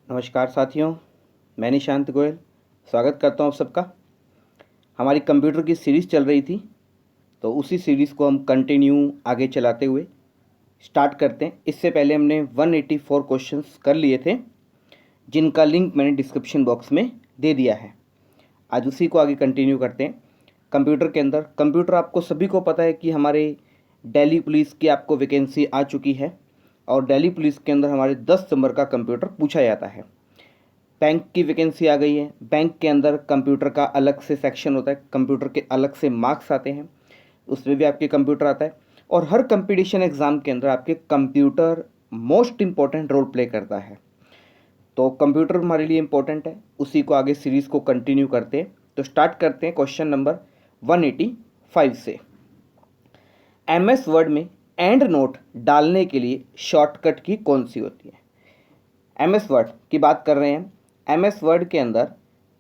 नमस्कार साथियों, मैं निशांत गोयल स्वागत करता हूँ आप सबका। हमारी कंप्यूटर की सीरीज़ चल रही थी, तो उसी सीरीज़ को हम कंटिन्यू आगे चलाते हुए स्टार्ट करते हैं। इससे पहले हमने 184 क्वेश्चंस कर लिए थे, जिनका लिंक मैंने डिस्क्रिप्शन बॉक्स में दे दिया है। आज उसी को आगे कंटिन्यू करते हैं। कंप्यूटर के अंदर आपको सभी को पता है कि हमारे दिल्ली पुलिस की आपको वैकेंसी आ चुकी है, और दिल्ली पुलिस के अंदर हमारे 10 नंबर का कंप्यूटर पूछा जाता है। बैंक की वैकेंसी आ गई है। बैंक के अंदर कंप्यूटर का अलग से सेक्शन होता है, कंप्यूटर के अलग से मार्क्स आते हैं, उसमें भी आपके कंप्यूटर आता है। और हर कंपटीशन एग्ज़ाम के अंदर आपके computer most important role play करता है। तो कंप्यूटर हमारे लिए इम्पोर्टेंट है, उसी को आगे सीरीज़ को कंटिन्यू करते हैं। तो स्टार्ट करते हैं क्वेश्चन नंबर 185 से। MS वर्ड में एंड नोट डालने के लिए शॉर्टकट की कौन सी होती है? MS वर्ड की बात कर रहे हैं। MS वर्ड के अंदर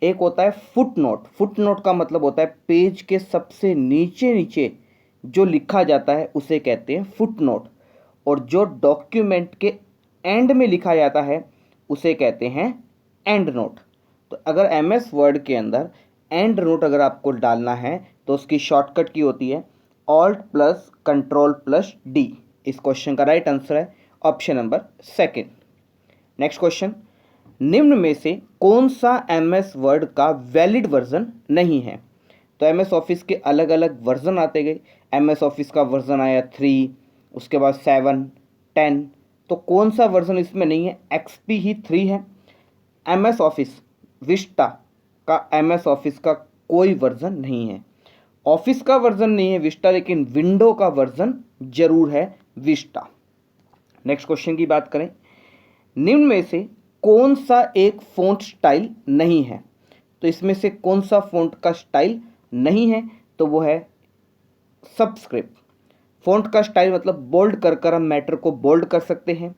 एक होता है फुट नोट। फुट नोट का मतलब होता है पेज के सबसे नीचे नीचे जो लिखा जाता है उसे कहते हैं फुट नोट, और जो डॉक्यूमेंट के एंड में लिखा जाता है उसे कहते हैं एंड नोट। तो अगर MS वर्ड के अंदर एंड नोट अगर आपको डालना है तो उसकी शॉर्टकट की होती है alt plus control plus D. इस क्वेश्चन का राइट आंसर है option number second. Next question, निम्न में से कौन सा MS वर्ड का वैलिड वर्जन नहीं है? तो MS ऑफिस के अलग अलग वर्जन आते गए। MS ऑफिस का वर्जन आया 3, उसके बाद 7, 10। तो कौन सा वर्जन इसमें नहीं है? XP ही 3 है। MS ऑफिस विस्टा का MS ऑफिस का कोई वर्जन नहीं है। ऑफिस का वर्जन नहीं है विस्टा, लेकिन विंडो का वर्जन जरूर है विस्टा। नेक्स्ट क्वेश्चन की बात करें, निम्न में से कौन सा एक फ़ॉन्ट स्टाइल नहीं है? तो इसमें से कौन सा फ़ॉन्ट का स्टाइल नहीं है? तो वो है सबस्क्रिप्ट। फ़ॉन्ट का स्टाइल मतलब बोल्ड कर कर हम मैटर को बोल्ड कर सकते हैं,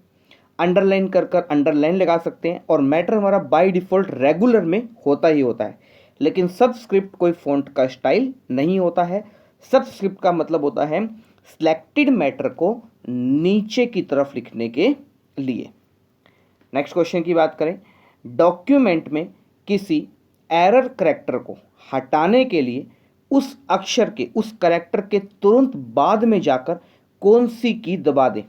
अंडरलाइन कर कर अंडरलाइन लगा सकते हैं, और मैटर हमारा बाय डिफ़ॉल्ट रेगुलर में होता ही होता है। लेकिन सबस्क्रिप्ट कोई फ़ॉन्ट का स्टाइल नहीं होता है। सबस्क्रिप्ट का मतलब होता है सिलेक्टेड मैटर को नीचे की तरफ लिखने के लिए। नेक्स्ट क्वेश्चन की बात करें, डॉक्यूमेंट में किसी एरर करैक्टर को हटाने के लिए उस अक्षर के उस करैक्टर के तुरंत बाद में जाकर कौन सी की दबा दें?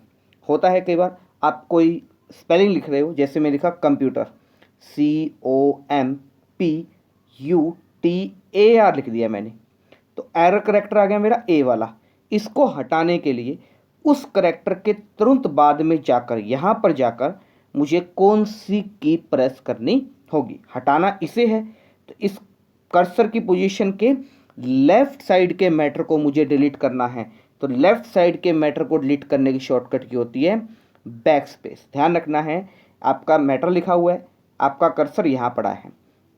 होता है कई बार आप कोई स्पेलिंग लिख रहे हो, जैसे मैं लिखा कंप्यूटर, COMPUTER लिख दिया मैंने, तो एरर करैक्टर आ गया मेरा ए वाला। इसको हटाने के लिए उस करैक्टर के तुरंत बाद में जाकर यहाँ पर जाकर मुझे कौन सी की प्रेस करनी होगी? हटाना इसे है, तो इस कर्सर की पोजीशन के लेफ्ट साइड के मैटर को मुझे डिलीट करना है। तो लेफ्ट साइड के मैटर को डिलीट करने की शॉर्टकट की होती है बैक स्पेस। ध्यान रखना है, आपका मैटर लिखा हुआ है, आपका कर्सर यहाँ पड़ा है,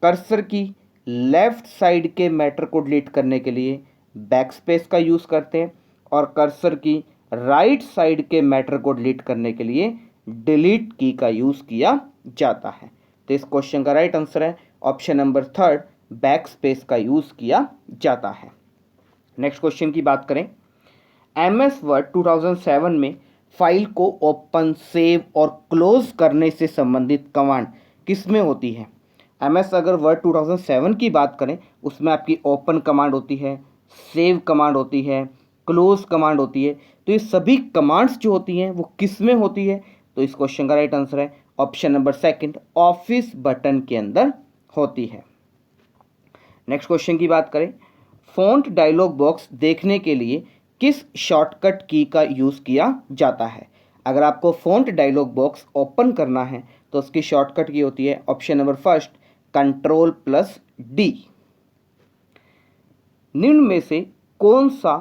कर्सर की लेफ्ट साइड के मैटर को डिलीट करने के लिए बैक स्पेस का यूज़ करते हैं, और कर्सर की राइट साइड के मैटर को डिलीट करने के लिए डिलीट की का यूज़ किया जाता है। तो इस क्वेश्चन का राइट आंसर है option number third, back space का यूज़ किया जाता है। नेक्स्ट क्वेश्चन की बात करें, MS वर्ड 2007 में फाइल को ओपन, सेव और क्लोज करने से संबंधित कमांड किस में होती है? MS अगर वर्ड 2007 की बात करें, उसमें आपकी ओपन कमांड होती है, सेव कमांड होती है, क्लोज कमांड होती है। तो ये सभी कमांड्स जो होती हैं वो किस में होती है? तो इस क्वेश्चन का राइट आंसर है option number second, office button के अंदर होती है। नेक्स्ट क्वेश्चन की बात करें, फ़ॉन्ट डायलॉग बॉक्स देखने के लिए किस शॉर्टकट की का यूज़ किया जाता है? अगर आपको फ़ॉन्ट डायलॉग बॉक्स ओपन करना है तो उसकी शॉर्टकट की होती है option number first, control plus D. निम्न में से कौन सा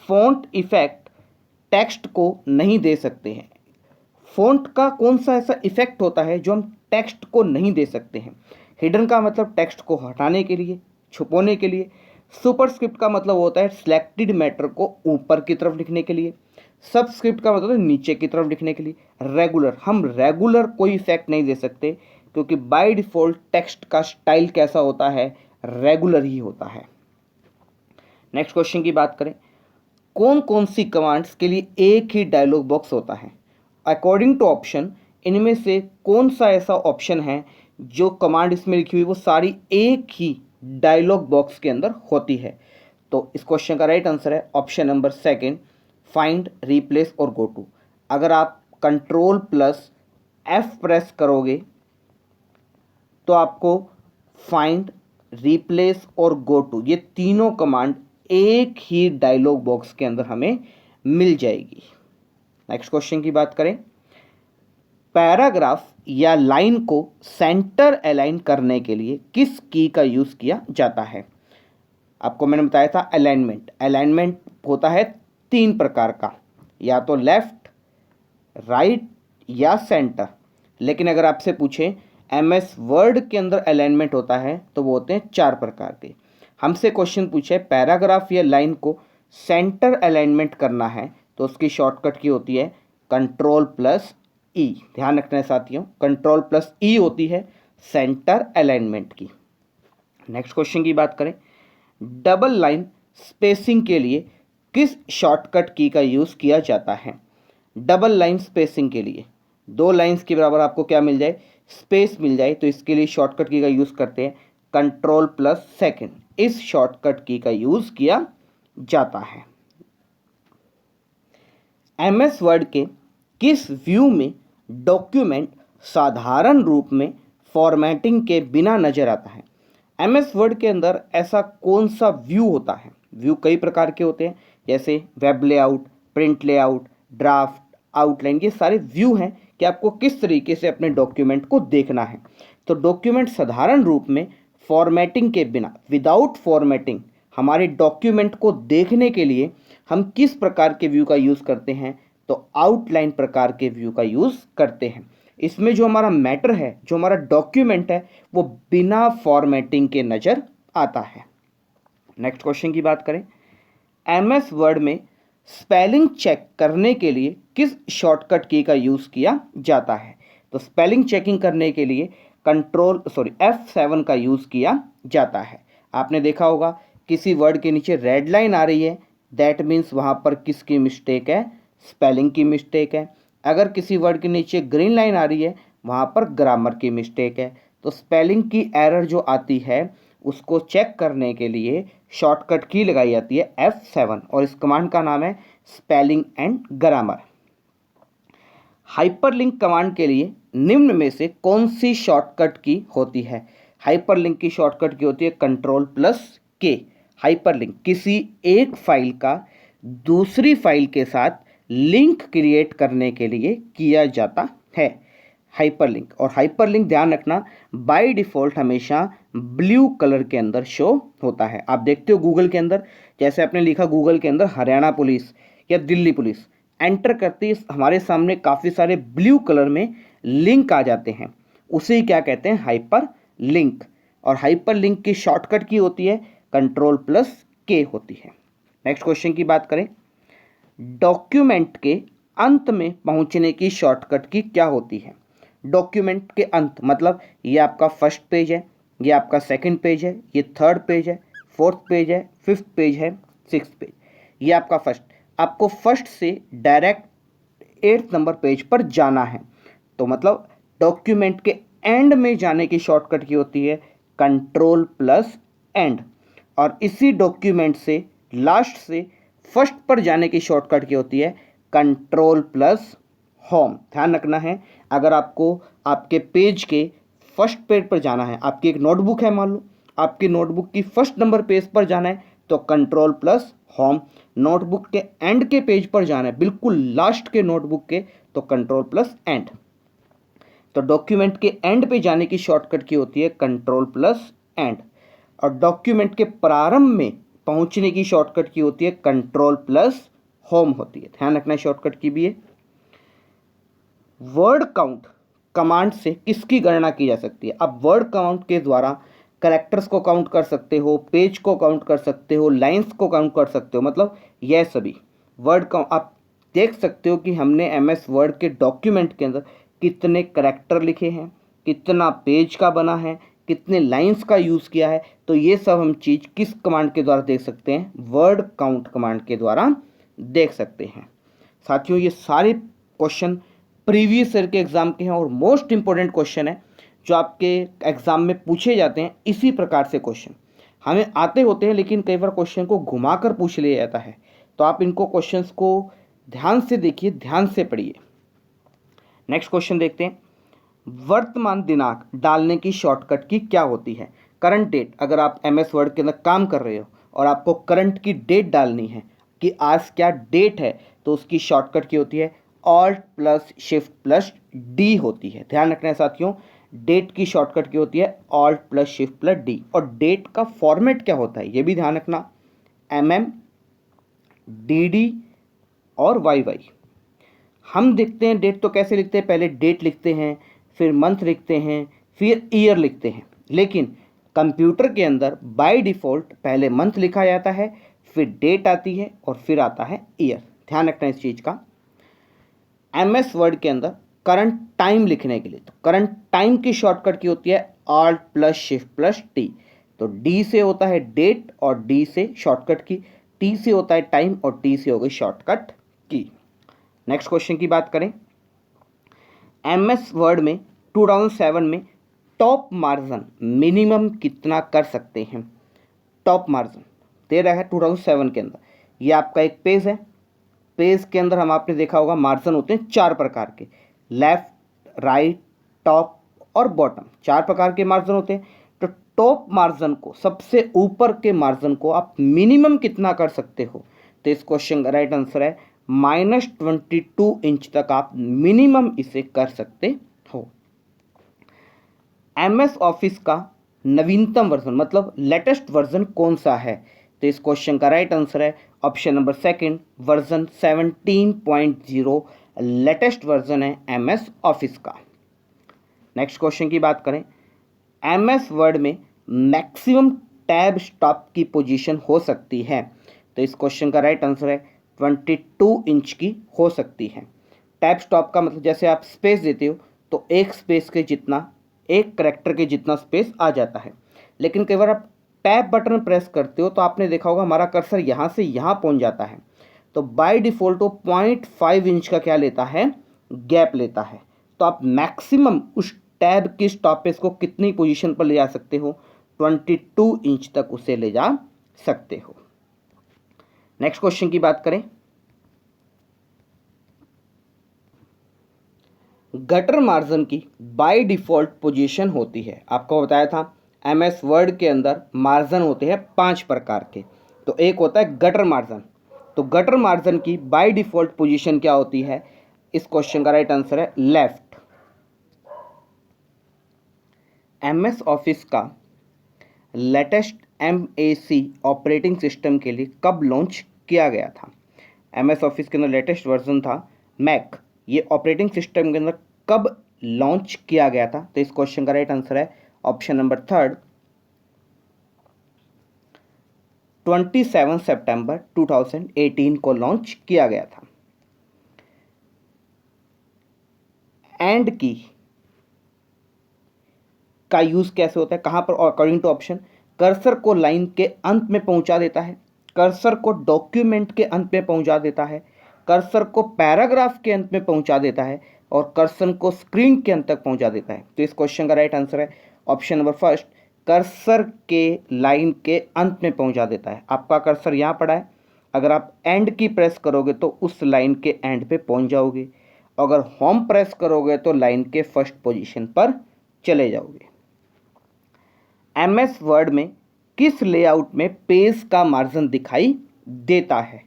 फ़ॉन्ट इफेक्ट टेक्स्ट को नहीं दे सकते हैं? फ़ॉन्ट का कौन सा ऐसा इफेक्ट होता है जो हम टेक्स्ट को नहीं दे सकते हैं? हिडन का मतलब टेक्स्ट को हटाने के लिए, छुपाने के लिए। सुपरस्क्रिप्ट का मतलब होता है सिलेक्टेड मैटर को ऊपर की तरफ लिखने के लिए। सबस्क्रिप्ट का मतलब है नीचे की तरफ लिखने के लिए। रेगुलर, हम रेगुलर कोई इफेक्ट नहीं दे सकते, क्योंकि बाय डिफ़ॉल्ट टेक्स्ट का स्टाइल कैसा होता है? रेगुलर ही होता है। नेक्स्ट क्वेश्चन की बात करें, कौन कौन सी कमांड्स के लिए एक ही डायलॉग बॉक्स होता है? अकॉर्डिंग टू ऑप्शन, इनमें से कौन सा ऐसा ऑप्शन है जो कमांड इसमें लिखी हुई वो सारी एक ही डायलॉग बॉक्स के अंदर होती है। तो इस क्वेश्चन का राइट आंसर है option number second, find, replace और गो टू। अगर आप कंट्रोल प्लस F प्रेस करोगे तो आपको फाइंड, रिप्लेस और गो टू ये तीनों कमांड एक ही डायलॉग बॉक्स के अंदर हमें मिल जाएगी। नेक्स्ट क्वेश्चन की बात करें, पैराग्राफ या लाइन को सेंटर अलाइन करने के लिए किस की का यूज किया जाता है? आपको मैंने बताया था अलाइनमेंट। अलाइनमेंट होता है 3 प्रकार का, या तो लेफ्ट, राइट या सेंटर। लेकिन अगर आपसे पूछें MS वर्ड के अंदर अलाइनमेंट होता है तो वो होते हैं 4 प्रकार के। हमसे क्वेश्चन पूछे पैराग्राफ या लाइन को सेंटर अलाइनमेंट करना है तो उसकी शॉर्टकट की होती है कंट्रोल प्लस E। ध्यान रखना है साथियों, कंट्रोल प्लस E होती है सेंटर अलाइनमेंट की। नेक्स्ट क्वेश्चन की बात करें, डबल लाइन स्पेसिंग के लिए किस शॉर्टकट की का यूज़ किया जाता है? डबल लाइन स्पेसिंग के लिए 2 लाइंस के बराबर आपको क्या मिल जाए, स्पेस मिल जाए, तो इसके लिए शॉर्टकट की का यूज़ करते हैं कंट्रोल प्लस सेकंड। इस शॉर्टकट की का यूज़ किया जाता है। MS वर्ड के किस व्यू में डॉक्यूमेंट साधारण रूप में फॉर्मेटिंग के बिना नजर आता है? MS वर्ड के अंदर ऐसा कौन सा व्यू होता है? व्यू कई प्रकार के होते हैं, जैसे web layout, print layout, draft, outline, ये सारे व्यू हैं कि आपको किस तरीके से अपने डॉक्यूमेंट को देखना है। तो डॉक्यूमेंट साधारण रूप में फॉर्मेटिंग के बिना, विदाउट फॉर्मेटिंग, हमारे डॉक्यूमेंट को देखने के लिए हम किस प्रकार के व्यू का यूज़ करते हैं? तो आउटलाइन प्रकार के व्यू का यूज़ करते हैं। इसमें जो हमारा मैटर है, जो हमारा डॉक्यूमेंट है, वो बिना फॉर्मेटिंग के नज़र आता है। नेक्स्ट क्वेश्चन की बात करें, MS वर्ड में स्पेलिंग चेक करने के लिए किस शॉर्टकट की का यूज़ किया जाता है? तो स्पेलिंग चेकिंग करने के लिए F7 का यूज़ किया जाता है। आपने देखा होगा किसी वर्ड के नीचे रेड लाइन आ रही है, दैट मीन्स वहाँ पर किसकी मिस्टेक है? स्पेलिंग की मिस्टेक है। अगर किसी वर्ड के नीचे ग्रीन लाइन आ रही है, वहाँ पर ग्रामर की मिस्टेक है। तो स्पेलिंग की एरर जो आती है उसको चेक करने के लिए शॉर्टकट की लगाई जाती है F7 और इस कमांड का नाम है spelling and grammar. Hyperlink command के लिए निम्न में से कौन सी शॉर्टकट की होती है? हाइपरलिंक की शॉर्टकट की होती है कंट्रोल प्लस K। हाइपरलिंक किसी एक फाइल का दूसरी फाइल के साथ लिंक क्रिएट करने के लिए किया जाता है हाइपरलिंक। और हाइपरलिंक ध्यान रखना बाय डिफ़ॉल्ट हमेशा ब्लू कलर के अंदर शो होता है। आप देखते हो गूगल के अंदर, जैसे आपने लिखा गूगल के अंदर हरियाणा पुलिस या दिल्ली पुलिस, एंटर करते ही हमारे सामने काफ़ी सारे ब्लू कलर में लिंक आ जाते हैं, उसे ही क्या कहते हैं? Hyper link. और हाइपर लिंक की शॉर्टकट की होती है कंट्रोल प्लस K होती है। नेक्स्ट क्वेश्चन की बात करें, डॉक्यूमेंट के अंत में पहुंचने की शॉर्टकट की क्या होती है? डॉक्यूमेंट के अंत मतलब ये आपका फर्स्ट पेज है, ये आपका सेकंड पेज है, ये थर्ड पेज है, फोर्थ पेज है, फिफ्थ पेज है, सिक्स्थ पेज, ये आपका फर्स्ट। आपको फर्स्ट से डायरेक्ट 8th नंबर पेज पर जाना है, तो मतलब डॉक्यूमेंट के एंड में जाने की शॉर्टकट की होती है कंट्रोल प्लस एंड। और इसी डॉक्यूमेंट से लास्ट से फर्स्ट पर जाने की शॉर्टकट की होती है कंट्रोल प्लस होम। ध्यान रखना है, अगर आपको आपके पेज के फर्स्ट पेज पर जाना है, आपकी एक नोटबुक है, मान लो आपकी नोटबुक की फर्स्ट नंबर पेज पर जाना है तो कंट्रोल प्लस होम, नोटबुक के एंड के पेज पर जाना है, बिल्कुल लास्ट के नोटबुक के, तो कंट्रोल प्लस एंड। तो डॉक्यूमेंट के एंड पे जाने की शॉर्टकट की होती है कंट्रोल प्लस एंड। और डॉक्यूमेंट के प्रारंभ में पहुंचने की शॉर्टकट की होती है कंट्रोल प्लस होम होती है। ध्यान रखना शॉर्टकट की भी है। वर्ड काउंट कमांड से किसकी गणना की जा सकती है? अब वर्ड काउंट के द्वारा कैरेक्टर्स को काउंट कर सकते हो, पेज को काउंट कर सकते हो, लाइंस को काउंट कर सकते हो, मतलब यह सभी वर्ड काउंट। आप देख सकते हो कि हमने MS वर्ड के डॉक्यूमेंट के अंदर कितने कैरेक्टर लिखे हैं, कितना पेज का बना है, कितने लाइंस का यूज़ किया है। तो ये सब हम चीज़ किस कमांड के द्वारा देख सकते हैं? वर्ड काउंट कमांड के द्वारा देख सकते हैं। साथियों, ये सारे क्वेश्चन प्रीवियस ईयर के एग्ज़ाम के हैं और मोस्ट इंपॉर्टेंट क्वेश्चन है जो आपके एग्ज़ाम में पूछे जाते हैं। इसी प्रकार से क्वेश्चन हमें आते होते हैं, लेकिन कई बार क्वेश्चन को घुमाकर पूछ लिया जाता है। तो आप इनको क्वेश्चंस को ध्यान से देखिए, ध्यान से पढ़िए। नेक्स्ट क्वेश्चन देखते हैं। वर्तमान दिनांक डालने की शॉर्टकट की क्या होती है? करंट डेट, अगर आप MS वर्ड के अंदर काम कर रहे हो और आपको करंट की डेट डालनी है कि आज क्या डेट है, तो उसकी शॉर्टकट की होती है alt plus shift plus D होती है। ध्यान रखना है साथियों, डेट की शॉर्टकट की होती है alt plus shift plus D. और डेट का फॉर्मेट क्या होता है ये भी ध्यान रखना, MM, DD और YY। हम देखते हैं डेट तो कैसे लिखते हैं, पहले डेट लिखते हैं, फिर मंथ लिखते हैं, फिर ईयर लिखते हैं। लेकिन कंप्यूटर के अंदर बाय डिफ़ॉल्ट पहले मंथ लिखा जाता है, फिर डेट आती है और फिर आता है ईयर। ध्यान रखना है इस चीज़ का। MS वर्ड के अंदर करंट टाइम लिखने के लिए, तो करंट टाइम की शॉर्टकट की होती है alt plus shift plus T. तो डी से होता है डेट और डी से शॉर्टकट की, टी से होता है टाइम और टी से हो गई शॉर्टकट की। नेक्स्ट क्वेश्चन की बात करें। MS वर्ड में 2007 में टॉप मार्जिन मिनिमम कितना कर सकते हैं? टॉप मार्जिन दे रहा है 2007 के अंदर। ये आपका एक पेज है, पेज के अंदर हम आपने देखा होगा मार्जिन होते हैं 4 प्रकार के, लेफ्ट, राइट, टॉप और बॉटम, 4 प्रकार के मार्जिन होते हैं। तो टॉप मार्जिन को, सबसे ऊपर के मार्जिन को आप मिनिमम कितना कर सकते हो? तो इस क्वेश्चन का राइट आंसर है -22 इंच तक आप मिनिमम इसे कर सकते हो। MS ऑफिस का नवीनतम वर्जन मतलब लेटेस्ट वर्जन कौन सा है? तो इस क्वेश्चन का राइट आंसर है option number second, version 17.0 latest version है MS ऑफिस का। नेक्स्ट क्वेश्चन की बात करें। MS वर्ड में मैक्सिमम टैब स्टॉप की पोजीशन हो सकती है? तो इस क्वेश्चन का राइट आंसर है 22 इंच की हो सकती है। टैब स्टॉप का मतलब जैसे आप स्पेस देते हो तो एक स्पेस के जितना, एक करैक्टर के जितना स्पेस आ जाता है। लेकिन कई बार आप टैब बटन प्रेस करते हो तो आपने देखा होगा हमारा कर्सर यहाँ से यहाँ पहुँच जाता है। तो बाय डिफ़ॉल्ट वो 0.5 इंच का क्या लेता है, गैप लेता है। तो आप मैक्सिमम उस टैब की स्टॉपेज को कितनी पोजीशन पर ले जा सकते हो? 22 इंच तक उसे ले जा सकते हो। नेक्स्ट क्वेश्चन की बात करें। गटर मार्जिन की बाय डिफ़ॉल्ट पोजीशन होती है, आपको बताया था MS वर्ड के अंदर मार्जिन होते हैं 5 प्रकार के। तो एक होता है गटर मार्जिन। तो गटर मार्जिन की बाय डिफ़ॉल्ट पोजीशन क्या होती है? इस क्वेश्चन का राइट आंसर है लेफ्ट। MS ऑफिस का लेटेस्ट MAC ऑपरेटिंग सिस्टम के लिए कब लॉन्च किया गया था? MS ऑफिस के अंदर लेटेस्ट वर्जन था मैक, ये ऑपरेटिंग सिस्टम के अंदर कब लॉन्च किया गया था? तो इस क्वेश्चन का राइट आंसर है ऑप्शन नंबर थर्ड, 27 सितंबर 2018 को लॉन्च किया गया था। एंड की का यूज़ कैसे होता है, कहाँ पर? अकॉर्डिंग टू ऑप्शन, कर्सर को लाइन के अंत में पहुंचा देता है, कर्सर को डॉक्यूमेंट के अंत में पहुंचा देता है, कर्सर को पैराग्राफ के अंत में पहुंचा देता है और कर्सर को स्क्रीन के अंत तक पहुंचा देता है। तो इस क्वेश्चन का राइट आंसर है ऑप्शन नंबर फर्स्ट, कर्सर के लाइन के अंत में पहुंचा देता है। आपका कर्सर यहाँ पड़ा है, अगर आप एंड की प्रेस करोगे तो उस लाइन के एंड पे पहुंच जाओगे, अगर होम प्रेस करोगे तो लाइन के फर्स्ट पोजीशन पर चले जाओगे। MS वर्ड में किस लेआउट में पेज का मार्जिन दिखाई देता है?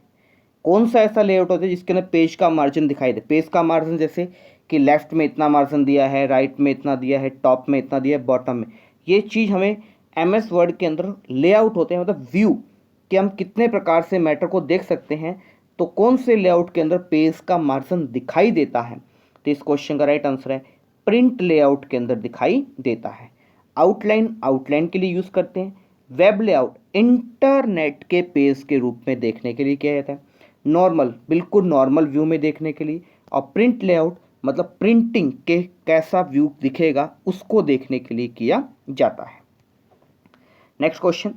कौन सा ऐसा लेआउट होता है जिसके अंदर पेज का मार्जिन दिखाई दे? पेज का मार्जिन जैसे कि लेफ्ट में इतना मार्जिन दिया है, राइट में इतना दिया है, टॉप में इतना दिया है, बॉटम में, ये चीज़ हमें MS वर्ड के अंदर लेआउट होते हैं, मतलब व्यू कि हम कितने प्रकार से मैटर को देख सकते हैं। तो कौन से लेआउट के अंदर पेज का मार्जिन दिखाई देता है? तो इस क्वेश्चन का राइट आंसर है प्रिंट लेआउट के अंदर दिखाई देता है। आउटलाइन, आउटलाइन के लिए यूज़ करते हैं। वेब लेआउट इंटरनेट के पेज के रूप में देखने के लिए किया जाता है। नॉर्मल, बिल्कुल नॉर्मल व्यू में देखने के लिए। और प्रिंट लेआउट मतलब प्रिंटिंग के कैसा व्यू दिखेगा उसको देखने के लिए किया जाता है। नेक्स्ट क्वेश्चन,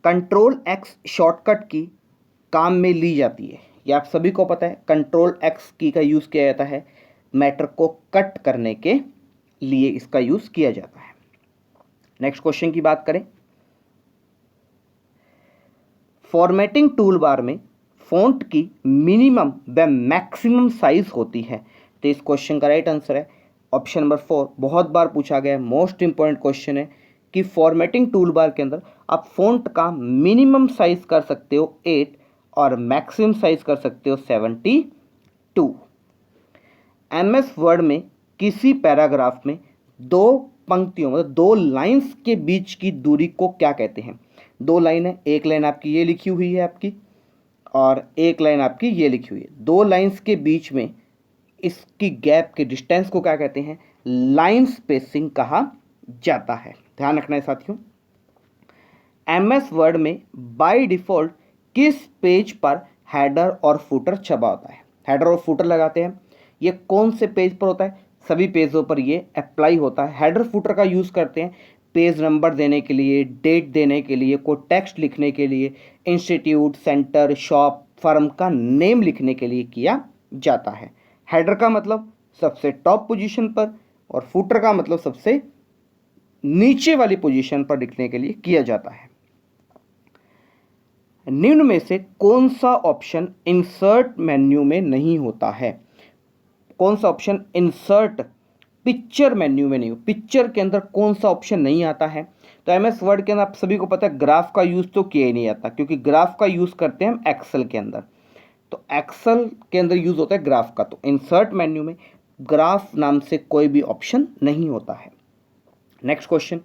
Ctrl+X शॉर्टकट की काम में ली जाती है, ये आप सभी को पता है। Ctrl+X की का यूज़ किया जाता है मैटर को कट करने के लिए इसका यूज किया जाता है। नेक्स्ट क्वेश्चन की बात करें, फॉर्मेटिंग टूल बार में फॉन्ट की मिनिमम व मैक्सिमम साइज होती है। तो इस क्वेश्चन का राइट आंसर है ऑप्शन नंबर 4। बहुत बार पूछा गया है, मोस्ट इंपॉर्टेंट क्वेश्चन है कि फॉर्मेटिंग टूल बार के अंदर आप फॉन्ट का मिनिमम साइज कर सकते हो 8 और मैक्सिमम साइज कर सकते हो 72। MS वर्ड में किसी पैराग्राफ में दो पंक्तियों मतलब दो लाइंस के बीच की दूरी को क्या कहते हैं? दो लाइन है, एक लाइन आपकी ये लिखी हुई है आपकी और एक लाइन आपकी ये लिखी हुई है। दो लाइंस के बीच में इसकी गैप के डिस्टेंस को क्या कहते हैं? लाइन स्पेसिंग कहा जाता है। ध्यान रखना है साथियों। MS वर्ड में बाय डिफॉल्ट किस पेज पर हेडर और फुटर छपा होता है? हेडर और फुटर लगाते हैं, ये कौन से पेज पर होता है? सभी पेजों पर ये अप्लाई होता है। हेडर फुटर का यूज़ करते हैं पेज नंबर देने के लिए, डेट देने के लिए, कोई टेक्स्ट लिखने के लिए, इंस्टीट्यूट, सेंटर, शॉप, फर्म का नेम लिखने के लिए किया जाता है। हेडर का मतलब सबसे टॉप पोजीशन पर और फुटर का मतलब सबसे नीचे वाली पोजीशन पर लिखने के लिए किया जाता है। निम्न में से कौन सा ऑप्शन इंसर्ट मेन्यू में नहीं होता है? कौन सा ऑप्शन इंसर्ट पिक्चर मेन्यू में नहीं हो? पिक्चर के अंदर कौन सा ऑप्शन नहीं आता है? तो MS वर्ड के अंदर आप सभी को पता है ग्राफ का यूज़ तो किया ही नहीं जाता, क्योंकि ग्राफ का यूज़ करते हैं हम एक्सेल के अंदर। तो एक्सेल के अंदर यूज़ होता है ग्राफ का, तो इंसर्ट मेन्यू में ग्राफ नाम से कोई भी ऑप्शन नहीं होता है। Next question,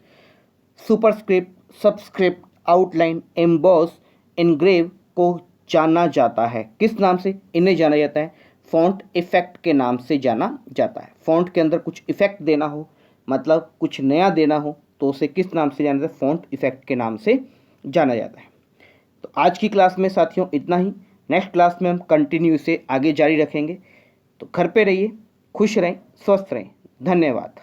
superscript, subscript, outline, emboss, engrave को जाना जाता है किस नाम से? इन्हें जाना जाता है फॉन्ट इफेक्ट के नाम से जाना जाता है। फॉन्ट के अंदर कुछ इफेक्ट देना हो, मतलब कुछ नया देना हो, तो उसे किस नाम से जाना जाता है? फॉन्ट इफेक्ट के नाम से जाना जाता है। तो आज की क्लास में साथियों इतना ही। नेक्स्ट क्लास में हम कंटिन्यू इसे आगे जारी रखेंगे। तो घर पे रहिए, खुश रहें, स्वस्थ रहें। धन्यवाद।